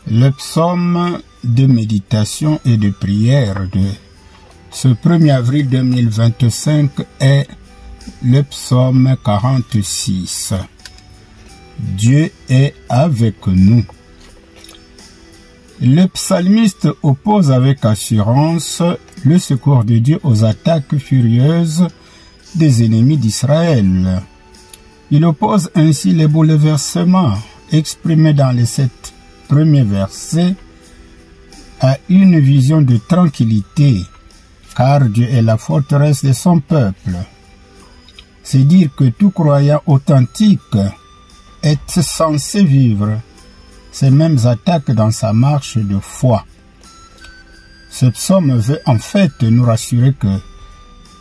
Le psaume de méditation et de prière de ce 1er avril 2025 est le psaume 46. Dieu est avec nous. Le psalmiste oppose avec assurance le secours de Dieu aux attaques furieuses des ennemis d'Israël. Il oppose ainsi les bouleversements exprimés dans les 7 premiers versets à une vision de tranquillité, car Dieu est la forteresse de son peuple. C'est dire que tout croyant authentique est censé vivre ces mêmes attaques dans sa marche de foi. Ce psaume veut en fait nous rassurer que,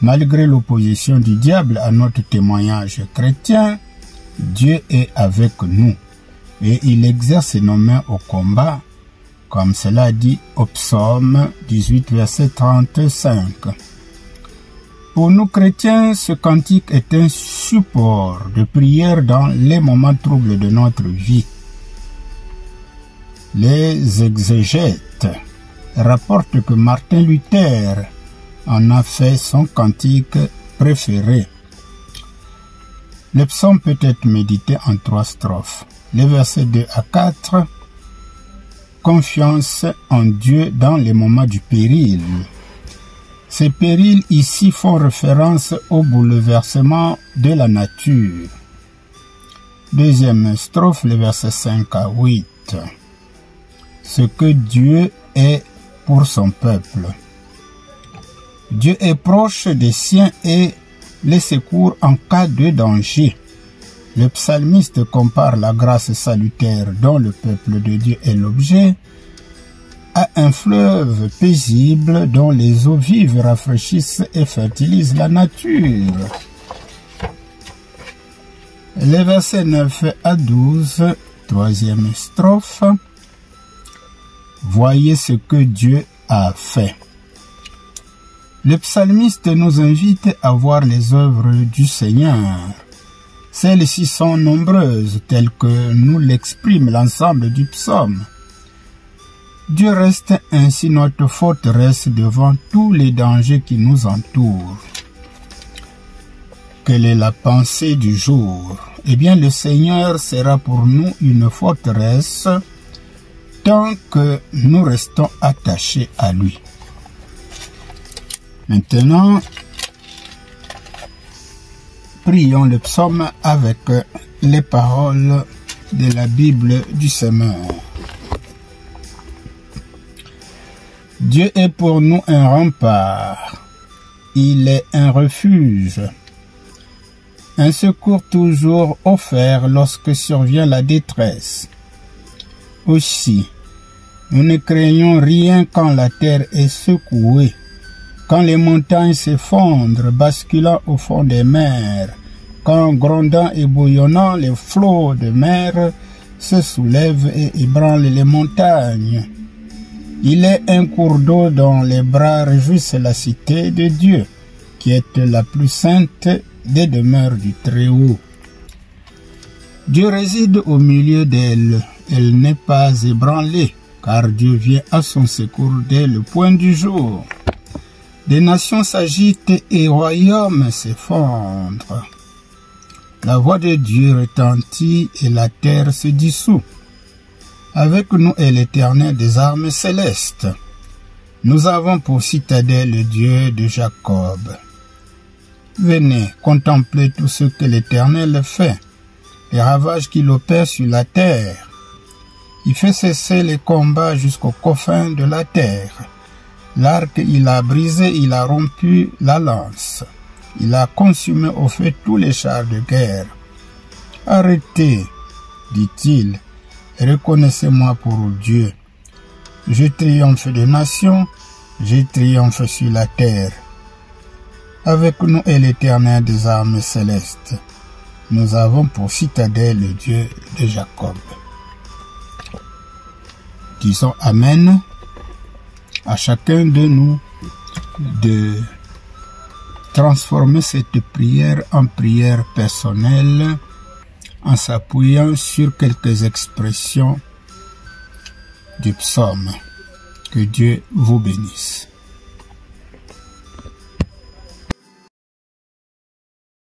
malgré l'opposition du diable à notre témoignage chrétien, Dieu est avec nous et il exerce nos mains au combat, comme cela dit au psaume 18, verset 35. Pour nous chrétiens, ce cantique est un support de prière dans les moments troubles de notre vie. Les exégètes rapportent que Martin Luther en a fait son cantique préféré. Le psaume peut être médité en 3 strophes. Les versets 2 à 4, confiance en Dieu dans les moments du péril. Ces périls ici font référence au bouleversement de la nature. Deuxième strophe, les versets 5 à 8. Ce que Dieu est pour son peuple. Dieu est proche des siens et les secours en cas de danger. Le psalmiste compare la grâce salutaire dont le peuple de Dieu est l'objet à un fleuve paisible dont les eaux vives rafraîchissent et fertilisent la nature. Les versets 9 à 12, troisième strophe. Voyez ce que Dieu a fait. Le psalmiste nous invite à voir les œuvres du Seigneur. Celles-ci sont nombreuses, telles que nous l'exprime l'ensemble du psaume. Dieu reste ainsi notre forteresse devant tous les dangers qui nous entourent. Quelle est la pensée du jour? Eh bien, le Seigneur sera pour nous une forteresse tant que nous restons attachés à lui. Maintenant, prions le psaume avec les paroles de la Bible du Semeur. Dieu est pour nous un rempart, il est un refuge, un secours toujours offert lorsque survient la détresse. Aussi, nous ne craignons rien quand la terre est secouée, quand les montagnes s'effondrent, basculant au fond des mers, quand grondant et bouillonnant les flots de mer se soulèvent et ébranlent les montagnes. Il est un cours d'eau dont les bras réjouissent la cité de Dieu, qui est la plus sainte des demeures du Très-Haut. Dieu réside au milieu d'elle, elle n'est pas ébranlée, car Dieu vient à son secours dès le point du jour. Des nations s'agitent et royaumes s'effondrent. La voix de Dieu retentit et la terre se dissout. Avec nous est l'Éternel des armées célestes. Nous avons pour citadelle le Dieu de Jacob. Venez, contemplez tout ce que l'Éternel fait, les ravages qu'il opère sur la terre. Il fait cesser les combats jusqu'aux confins de la terre. L'arc il a brisé, il a rompu la lance. Il a consumé au feu tous les chars de guerre. Arrêtez, dit-il, reconnaissez-moi pour Dieu. Je triomphe des nations, je triomphe sur la terre. Avec nous est l'Éternel des armées célestes. Nous avons pour citadelle le Dieu de Jacob. Disons Amen à chacun de nous de transformer cette prière en prière personnelle en s'appuyant sur quelques expressions du psaume. Que Dieu vous bénisse.